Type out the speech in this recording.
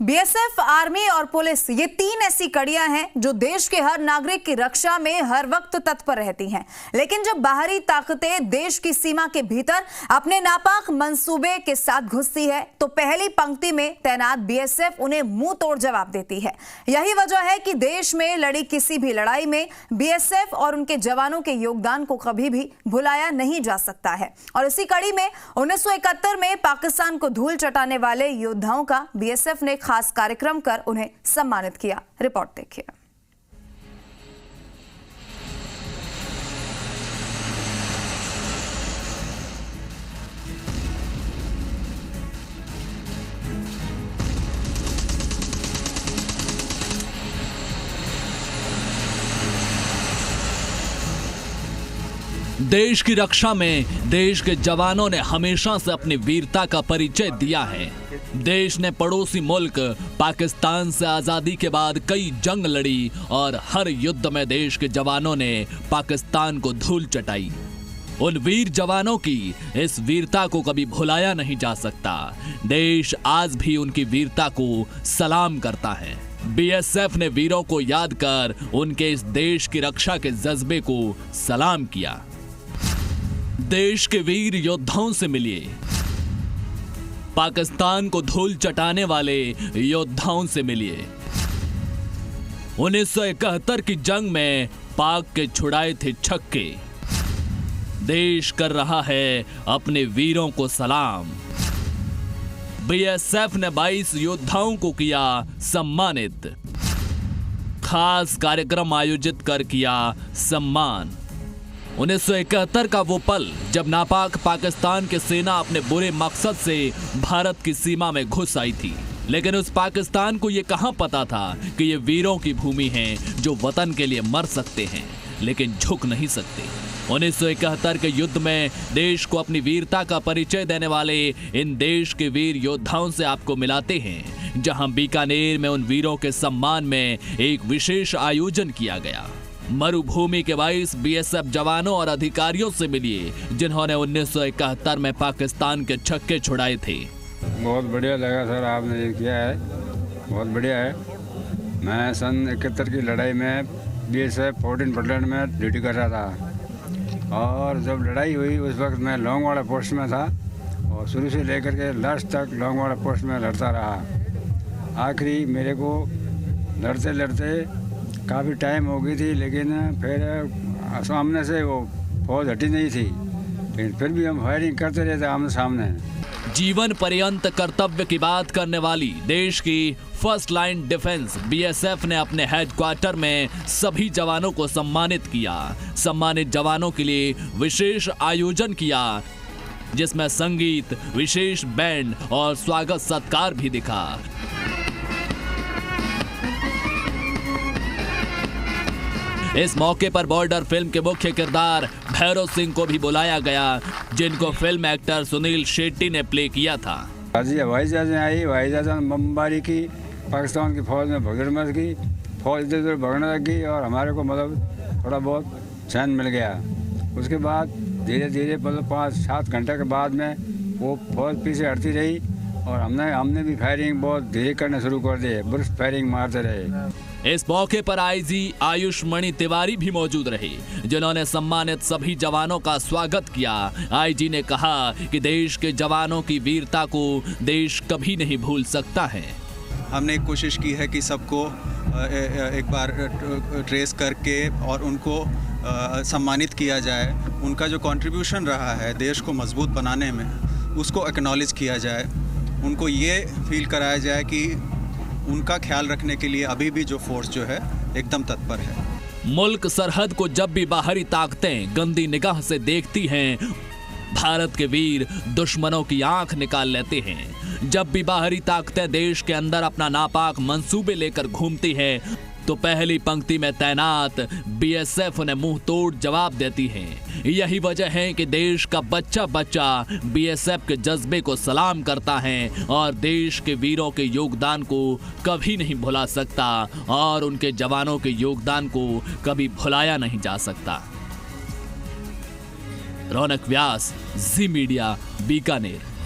BSF, army और police ये तीन ऐसी कड़ियां हैं जो देश के हर नागरिक की रक्षा में हर वक्त तत्पर रहती हैं। लेकिन जब बाहरी ताकतें देश की सीमा के भीतर अपने नापाक मंसूबे के साथ घुसती है तो पहली पंक्ति में तैनात बीएसएफ उन्हें मुंह तोड़ जवाब देती है। यही वजह है कि देश में लड़ी किसी भी लड़ाई में बीएसएफ और उनके जवानों के योगदान को कभी भी भुलाया नहीं जा सकता है। और इसी कड़ी में 1971 में पाकिस्तान को धूल चटाने वाले योद्धाओं का बीएसएफ ने खास कार्यक्रम कर उन्हें सम्मानित किया। रिपोर्ट देखिए। देश की रक्षा में देश के जवानों ने हमेशा से अपनी वीरता का परिचय दिया है। देश ने पड़ोसी मुल्क पाकिस्तान से आजादी के बाद कई जंग लड़ी और हर युद्ध में देश के जवानों ने पाकिस्तान को धूल चटाई। उन वीर जवानों की इस वीरता को कभी भुलाया नहीं जा सकता। देश आज भी उनकी वीरता को सलाम करता है। बीएसएफ ने वीरों को याद कर उनके इस देश की रक्षा के जज्बे को सलाम किया। देश के वीर योद्धाओं से मिलिए, पाकिस्तान को धूल चटाने वाले योद्धाओं से मिलिए। 1971 की जंग में पाक के छुड़ाए थे छक्के। देश कर रहा है अपने वीरों को सलाम। बीएसएफ ने 22 योद्धाओं को किया सम्मानित। खास कार्यक्रम आयोजित कर किया सम्मान। 1971 का वो पल जब नापाक पाकिस्तान की सेना अपने बुरे मकसद से भारत की सीमा में घुस आई थी। लेकिन उस पाकिस्तान को ये कहां पता था कि ये वीरों की भूमि है जो वतन के लिए मर सकते हैं लेकिन झुक नहीं सकते। 1971 के युद्ध में देश को अपनी वीरता का परिचय देने वाले इन देश के वीर योद्धाओं से आपको मिलाते हैं, जहां बीकानेर में उन वीरों के सम्मान में एक विशेष आयोजन किया गया। मरुभूमि के 22 बीएसएफ जवानों और अधिकारियों से मिलिए जिन्होंने 1971 में पाकिस्तान के छक्के छुड़ाए थे। बहुत बढ़िया लगा सर, आपने ये किया है, बहुत बढ़िया है। मैं सन 71 की लड़ाई में बीएसएफ 14 बटालियन में ड्यूटी कर रहा था और जब लड़ाई हुई उस वक्त मैं लौंगवाड़ा पोस्ट में था और शुरू से लेकर के लास्ट तक लौंगवाड़ा पोस्ट में लड़ता रहा। आखिरी मेरे को लड़ते लड़ते काफ़ी टाइम हो गई थी, लेकिन फिर सामने से वो फौज हटी नहीं थी, लेकिन फिर भी हम फायरिंग करते रहते आमने सामने। जीवन पर्यंत कर्तव्य की बात करने वाली देश की फर्स्ट लाइन डिफेंस बीएसएफ ने अपने हेडक्वार्टर में सभी जवानों को सम्मानित किया। सम्मानित जवानों के लिए विशेष आयोजन किया जिसमें संगीत, विशेष बैंड और स्वागत सत्कार भी दिखा। इस मौके पर बॉर्डर फिल्म के मुख्य किरदार भैरव सिंह को भी बुलाया गया, जिनको फिल्म एक्टर सुनील शेट्टी ने प्ले किया था। हवाई जहाज में आई, हवाई जहाज में बमबारी की, पाकिस्तान की फौज में भगदड़ मच गई, फौज इधर उधर भगने लग गई और हमारे को मतलब थोड़ा बहुत चैन मिल गया। उसके बाद धीरे धीरे मतलब 5-7 घंटे के बाद में वो फौज पीछे हटती रही और हमने भी फायरिंग बहुत धीरे करना शुरू कर दी, बुर्स्ट फायरिंग मारते रहे। इस मौके पर आईजी आयुष मणि तिवारी भी मौजूद रहे, जिन्होंने सम्मानित सभी जवानों का स्वागत किया। आईजी ने कहा कि देश के जवानों की वीरता को देश कभी नहीं भूल सकता है। हमने एक कोशिश की है कि सबको एक बार ट्रेस करके और उनको सम्मानित किया जाए। उनका जो कंट्रीब्यूशन रहा है देश को मजबूत बनाने में, उसको एक्नॉलेज किया जाए। उनको ये फील कराया जाए कि उनका ख्याल रखने के लिए अभी भी जो फोर्स जो है एकदम तत्पर है। मुल्क सरहद को जब भी बाहरी ताकतें गंदी निगाह से देखती हैं, भारत के वीर दुश्मनों की आंख निकाल लेते हैं। जब भी बाहरी ताकतें देश के अंदर अपना नापाक मंसूबे लेकर घूमती हैं तो पहली पंक्ति में तैनात बीएसएफ उन्हें मुंह तोड़ जवाब देती है। यही वजह है कि देश का बच्चा बच्चा बीएसएफ के जज्बे को सलाम करता है और देश के वीरों के योगदान को कभी नहीं भुला सकता और उनके जवानों के योगदान को कभी भुलाया नहीं जा सकता। रौनक व्यास, जी मीडिया, बीकानेर।